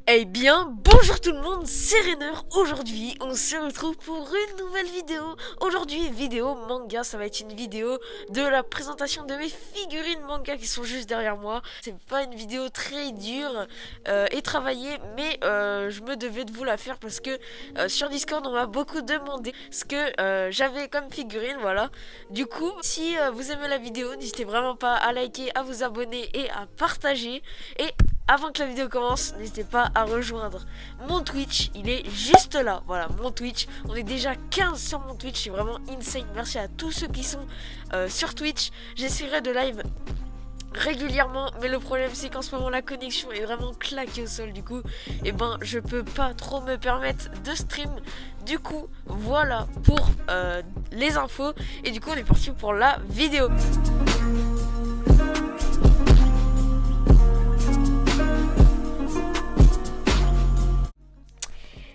Eh bien, bonjour tout le monde, c'est Rainer. Aujourd'hui, on se retrouve pour une nouvelle vidéo. Aujourd'hui, vidéo manga, ça va être une vidéo de la présentation de mes figurines manga qui sont juste derrière moi. C'est pas une vidéo très dure et travaillée, mais je me devais de vous la faire parce que sur Discord, on m'a beaucoup demandé ce que j'avais comme figurine, voilà. Du coup, si vous aimez la vidéo, n'hésitez vraiment pas à liker, à vous abonner et à partager. Et avant que la vidéo commence, n'hésitez pas à rejoindre mon Twitch, il est juste là. Voilà, mon Twitch. On est déjà 15 sur mon Twitch, c'est vraiment insane. Merci à tous ceux qui sont sur Twitch. J'essaierai de live régulièrement, mais le problème c'est qu'en ce moment la connexion est vraiment claquée au sol. Du coup, et ben je peux pas trop me permettre de stream. Du coup, voilà pour les infos. Et du coup, on est parti pour la vidéo.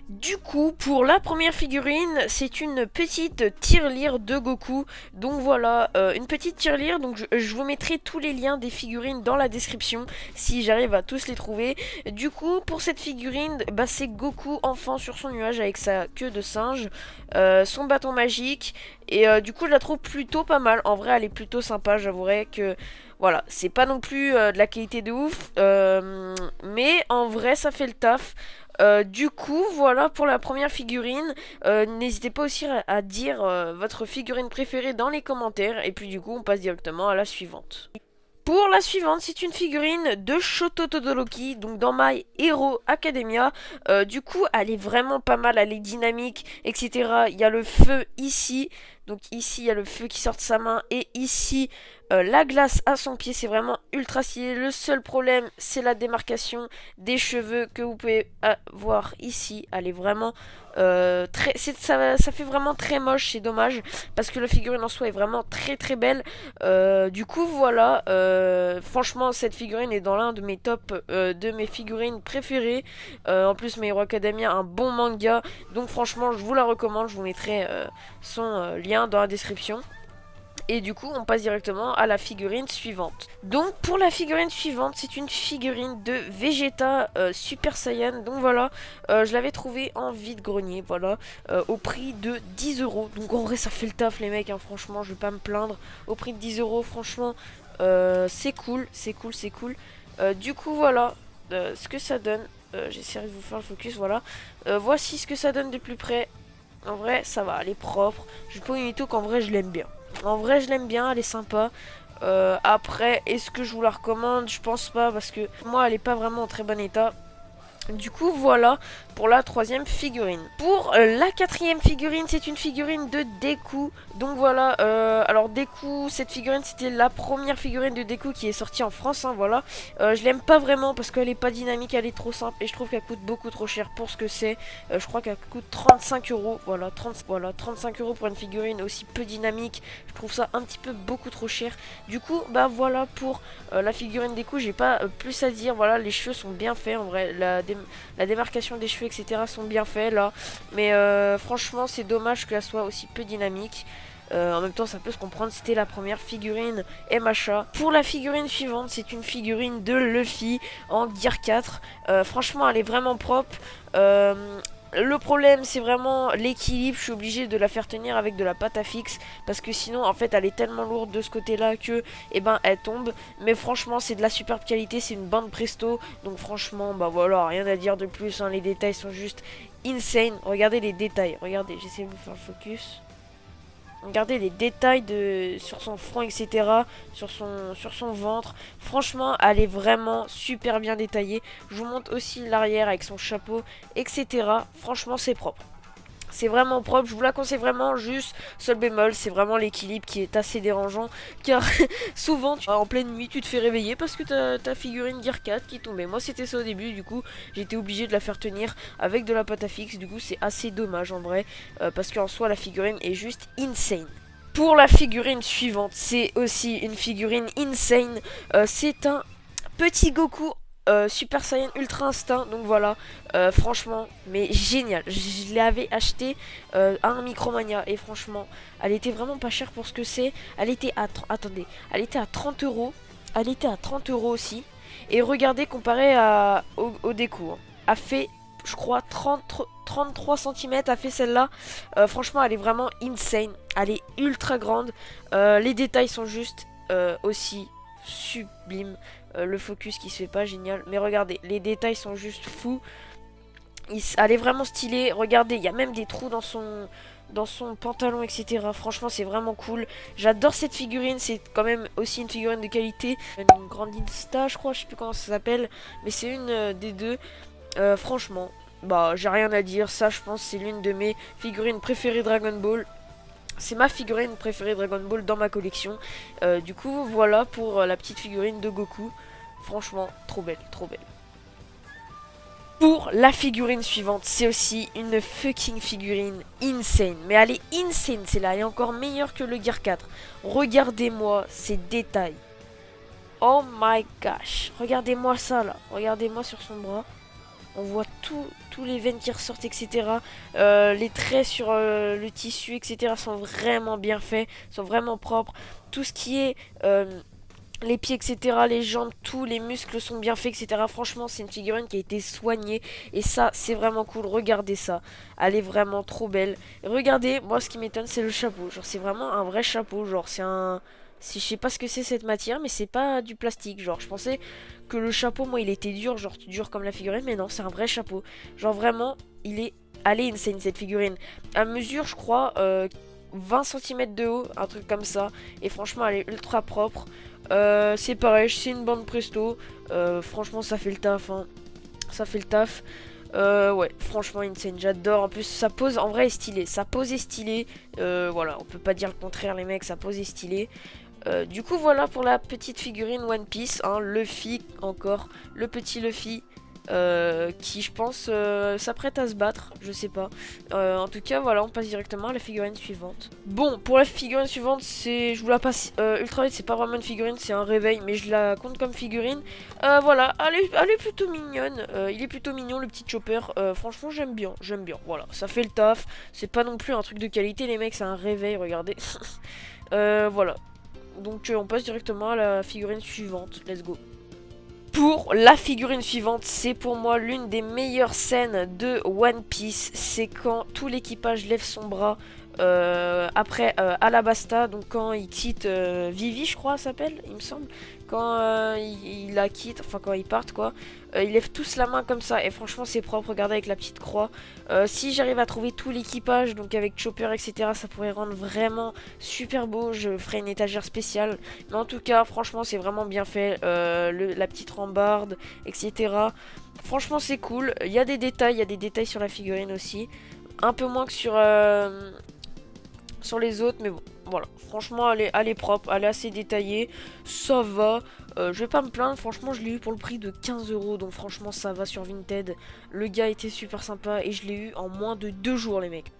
Du coup, pour la première figurine, c'est une petite tirelire de Goku. Donc voilà, une petite tirelire. Donc je vous mettrai tous les liens des figurines dans la description si j'arrive à tous les trouver. Du coup, pour cette figurine, bah, c'est Goku enfant sur son nuage avec sa queue de singe, son bâton magique. Et du coup, je la trouve plutôt pas mal. En vrai, elle est plutôt sympa. J'avouerai que voilà, c'est pas non plus de la qualité de ouf. Mais en vrai, ça fait le taf. Du coup, voilà pour la première figurine. N'hésitez pas aussi à dire votre figurine préférée dans les commentaires. Et puis du coup, on passe directement à la suivante. Pour la suivante, c'est une figurine de Shoto Todoroki, donc dans My Hero Academia. Du coup, elle est vraiment pas mal, elle est dynamique, etc. Il y a le feu ici, donc ici il y a le feu qui sort de sa main, et ici la glace à son pied, c'est vraiment ultra stylé. Le seul problème, c'est la démarcation des cheveux que vous pouvez voir ici. Elle est vraiment ça fait vraiment très moche, c'est dommage, parce que la figurine en soi est vraiment très très belle. Du coup, voilà. Franchement, cette figurine est dans l'un de mes tops de mes figurines préférées. En plus, My Hero Academia, un bon manga. Donc, franchement, je vous la recommande. Je vous mettrai son lien dans la description. Et du coup, on passe directement à la figurine suivante. Donc, pour la figurine suivante, c'est une figurine de Vegeta Super Saiyan. Donc voilà, je l'avais trouvée en vide-grenier, voilà, au prix de 10 euros. Donc en vrai, ça fait le taf, les mecs, hein, franchement, je vais pas me plaindre. Au prix de 10 euros, franchement, c'est cool, c'est cool, c'est cool. Du coup, voilà ce que ça donne. J'essaierai de vous faire le focus, voilà. Voici ce que ça donne de plus près. En vrai, ça va, elle est propre. Je peux une qu'en vrai, je l'aime bien. En vrai, je l'aime bien, elle est sympa. Après, est-ce que je vous la recommande? Je pense pas parce que moi, elle est pas vraiment en très bon état. Du coup, voilà pour la troisième figurine. Pour la quatrième figurine, c'est une figurine de Deku. Donc voilà, alors Deku, cette figurine, c'était la première figurine de Deku qui est sortie en France, hein, voilà. Je l'aime pas vraiment parce qu'elle est pas dynamique, elle est trop simple et je trouve qu'elle coûte beaucoup trop cher pour ce que c'est. Je crois qu'elle coûte 35 euros, voilà, 35 euros pour une figurine aussi peu dynamique. Je trouve ça un petit peu beaucoup trop cher. Du coup, bah voilà pour la figurine Deku, j'ai pas plus à dire. Voilà, les cheveux sont bien faits en vrai, la démarcation des cheveux, etc. sont bien faits là. Mais franchement, c'est dommage qu'elle soit aussi peu dynamique. En même temps, ça peut se comprendre, c'était la première figurine MHA. Pour la figurine suivante, c'est une figurine de Luffy en Gear 4. Franchement, elle est vraiment propre. Le problème, c'est vraiment l'équilibre. Je suis obligée de la faire tenir avec de la pâte à fixe parce que sinon, en fait, elle est tellement lourde de ce côté-là que, eh ben, elle tombe. Mais franchement, c'est de la superbe qualité. C'est une bande presto. Donc, franchement, bah voilà, rien à dire de plus, hein. Les détails sont juste insane. Regardez les détails. Regardez, j'essaie de vous faire le focus. Regardez les détails sur son front, etc. Sur son ventre. Franchement, elle est vraiment super bien détaillée. Je vous montre aussi l'arrière avec son chapeau, etc. Franchement, c'est propre. C'est vraiment propre, je vous la conseille vraiment, juste seul bémol, c'est vraiment l'équilibre qui est assez dérangeant, car souvent en pleine nuit tu te fais réveiller parce que t'as ta figurine Gear 4 qui tombait. Moi c'était ça au début, du coup j'étais obligé de la faire tenir avec de la pâte à fixe, du coup c'est assez dommage en vrai, parce qu'en soi la figurine est juste insane. Pour la figurine suivante, c'est aussi une figurine insane, c'est un petit Goku Super Saiyan Ultra Instinct, donc voilà, franchement, mais génial. Je l'avais acheté à un Micromania et franchement, elle était vraiment pas chère pour ce que c'est. Elle était à, attendez, elle était à 30 euros. Elle était à 30 euros aussi. Et regardez, comparé au déco, hein, a fait, je crois, 33 cm a fait celle-là. Franchement, elle est vraiment insane. Elle est ultra grande. Les détails sont juste aussi sublimes. Le focus qui se fait pas, génial. Mais regardez, les détails sont juste fous. Elle est vraiment stylée. Regardez, il y a même des trous dans son pantalon, etc. Franchement, c'est vraiment cool. J'adore cette figurine. C'est quand même aussi une figurine de qualité. Une grande Insta, je crois. Je sais plus comment ça s'appelle. Mais c'est une des deux. Franchement, bah, j'ai rien à dire. Ça, je pense, c'est l'une de mes figurines préférées Dragon Ball. C'est ma figurine préférée Dragon Ball dans ma collection. Du coup, voilà pour la petite figurine de Goku. Franchement, trop belle, trop belle. Pour la figurine suivante, c'est aussi une fucking figurine insane. Mais elle est insane, celle-là. Elle est encore meilleure que le Gear 4. Regardez-moi ces détails. Oh my gosh. Regardez-moi ça, là. Regardez-moi sur son bras. On voit tous les veines qui ressortent, etc. Les traits sur le tissu, etc. sont vraiment bien faits. Sont vraiment propres. Tout ce qui est... les pieds, etc., les jambes, tous les muscles sont bien faits, etc. Franchement, c'est une figurine qui a été soignée. Et ça, c'est vraiment cool. Regardez ça. Elle est vraiment trop belle. Et regardez, moi, ce qui m'étonne, c'est le chapeau. Genre, c'est vraiment un vrai chapeau. Genre, c'est un... Je sais pas ce que c'est cette matière, mais c'est pas du plastique. Genre, je pensais que le chapeau, moi, il était dur. Genre, dur comme la figurine. Mais non, c'est un vrai chapeau. Genre, vraiment, il est... Elle est insane, cette figurine. Elle mesure, je crois... 20 cm de haut, un truc comme ça. Et franchement, elle est ultra propre. C'est pareil, c'est une bande presto. Franchement, ça fait le taf. Hein. Ça fait le taf. Ouais, franchement, insane. J'adore. En plus, sa pose en vrai est stylée. Sa pose est stylée. Voilà, on peut pas dire le contraire, les mecs. Sa pose est stylée. Du coup, voilà pour la petite figurine One Piece. Hein, Luffy, encore. Le petit Luffy. Qui je pense s'apprête à se battre, je sais pas. En tout cas voilà, on passe directement à la figurine suivante. Bon, pour la figurine suivante, c'est, je vous la passe ultra vite, c'est pas vraiment une figurine, c'est un réveil, mais je la compte comme figurine. Voilà, elle est plutôt mignonne, il est plutôt mignon le petit Chopper. Franchement j'aime bien, voilà, ça fait le taf. C'est pas non plus un truc de qualité les mecs, c'est un réveil, regardez. Voilà, donc on passe directement à la figurine suivante, let's go. Pour la figurine suivante, c'est pour moi l'une des meilleures scènes de One Piece. C'est quand tout l'équipage lève son bras après Alabasta, donc quand il quitte Vivi, je crois, s'appelle, il me semble. Quand il la quitte, enfin quand ils partent quoi, ils lèvent tous la main comme ça et franchement c'est propre, regardez avec la petite croix. Si j'arrive à trouver tout l'équipage, donc avec Chopper etc, ça pourrait rendre vraiment super beau, je ferai une étagère spéciale. Mais en tout cas franchement c'est vraiment bien fait, la petite rambarde etc. Franchement c'est cool, il y a des détails sur la figurine aussi. Un peu moins que sur les autres, mais bon, voilà. Franchement, elle est propre, elle est assez détaillée, ça va. Je vais pas me plaindre, franchement, je l'ai eu pour le prix de 15 €, donc franchement, ça va sur Vinted. Le gars était super sympa et je l'ai eu en moins de 2 jours, les mecs.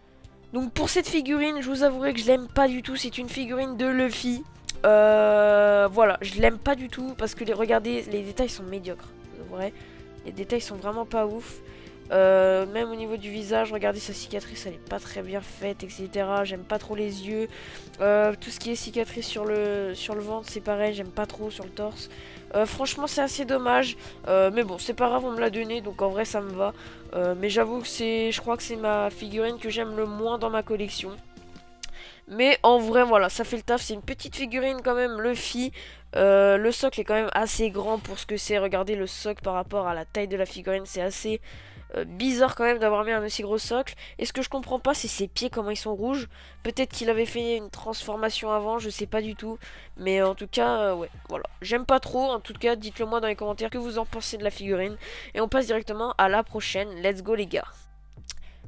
Donc pour cette figurine, je vous avouerai que je l'aime pas du tout, c'est une figurine de Luffy. Voilà, je l'aime pas du tout parce que regardez, les détails sont médiocres, c'est vrai. Les détails sont vraiment pas ouf. Même au niveau du visage, regardez sa cicatrice, elle est pas très bien faite, etc. J'aime pas trop les yeux. Tout ce qui est cicatrice sur le ventre, c'est pareil, j'aime pas trop sur le torse. Franchement, c'est assez dommage. Mais bon, c'est pas grave, on me l'a donné, donc en vrai, ça me va. Mais j'avoue que je crois que c'est ma figurine que j'aime le moins dans ma collection. Mais en vrai, voilà, ça fait le taf. C'est une petite figurine quand même, Luffy. Le socle est quand même assez grand pour ce que c'est. Regardez le socle par rapport à la taille de la figurine, c'est assez bizarre quand même d'avoir mis un aussi gros socle. Et ce que je comprends pas, c'est ses pieds, comment ils sont rouges. Peut-être qu'il avait fait une transformation avant, je sais pas du tout. Mais en tout cas, ouais, voilà. J'aime pas trop, en tout cas, dites-le moi dans les commentaires que vous en pensez de la figurine. Et on passe directement à la prochaine. Let's go les gars.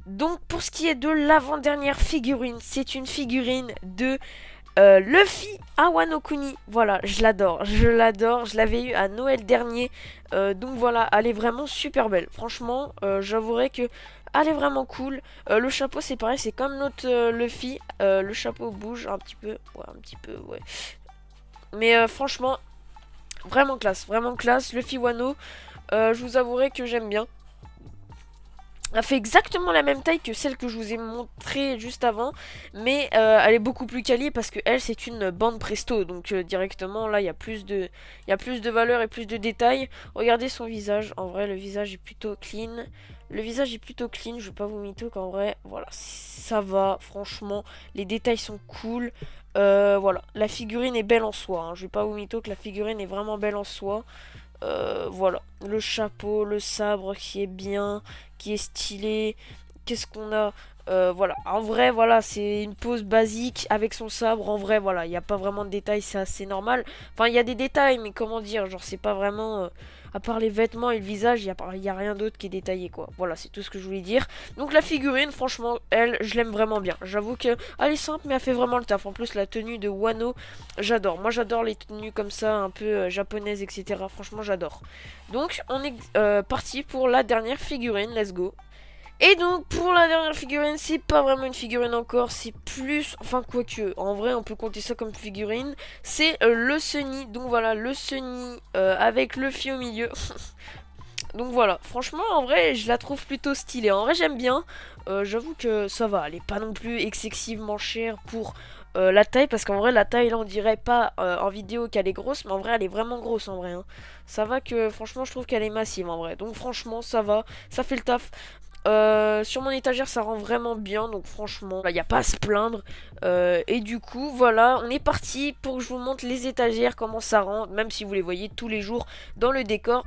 Donc pour ce qui est de l'avant-dernière figurine, c'est une figurine de Luffy à Wano Kuni. Voilà, je l'adore, je l'avais eu à Noël dernier. Donc voilà, elle est vraiment super belle. Franchement, j'avouerai que elle est vraiment cool. Le chapeau c'est pareil, c'est comme notre Luffy. Le chapeau bouge un petit peu, ouais, un petit peu, ouais. Mais franchement, vraiment classe, Luffy Wano. Je vous avouerai que j'aime bien. Elle fait exactement la même taille que celle que je vous ai montrée juste avant, mais elle est beaucoup plus quali parce que elle c'est une bande presto, donc directement là il y a plus de valeur et plus de détails. Regardez son visage, en vrai le visage est plutôt clean. Le visage est plutôt clean, je vais pas vous mytho qu'en vrai, voilà, ça va, franchement, les détails sont cool. Voilà, la figurine est belle en soi, hein. Je vais pas vous mytho que la figurine est vraiment belle en soi. Voilà, le chapeau, le sabre qui est bien, qui est stylé. Qu'est-ce qu'on a? Voilà, en vrai, voilà, c'est une pose basique avec son sabre. En vrai, voilà, il n'y a pas vraiment de détails, c'est assez normal. Enfin, il y a des détails, mais comment dire, genre, c'est pas vraiment. À part les vêtements et le visage, il y a rien d'autre qui est détaillé, quoi. Voilà, c'est tout ce que je voulais dire. Donc, la figurine, franchement, elle, je l'aime vraiment bien. J'avoue que elle est simple, mais elle fait vraiment le taf. En plus, la tenue de Wano, j'adore. Moi, j'adore les tenues comme ça, un peu japonaises, etc. Franchement, j'adore. Donc, on est parti pour la dernière figurine. Let's go. Et donc pour la dernière figurine, c'est pas vraiment une figurine encore, c'est plus, enfin quoique, en vrai on peut compter ça comme figurine, c'est le Sunny, donc voilà le Sunny avec Luffy au milieu. Donc voilà, franchement en vrai je la trouve plutôt stylée, en vrai j'aime bien. J'avoue que ça va, elle est pas non plus excessivement chère pour la taille, parce qu'en vrai la taille là on dirait pas en vidéo qu'elle est grosse, mais en vrai elle est vraiment grosse en vrai, hein. Ça va que franchement je trouve qu'elle est massive en vrai, donc franchement ça va, ça fait le taf. Sur mon étagère ça rend vraiment bien, donc franchement il n'y a pas à se plaindre. Et du coup voilà, on est parti pour que je vous montre les étagères, comment ça rend, même si vous les voyez tous les jours dans le décor.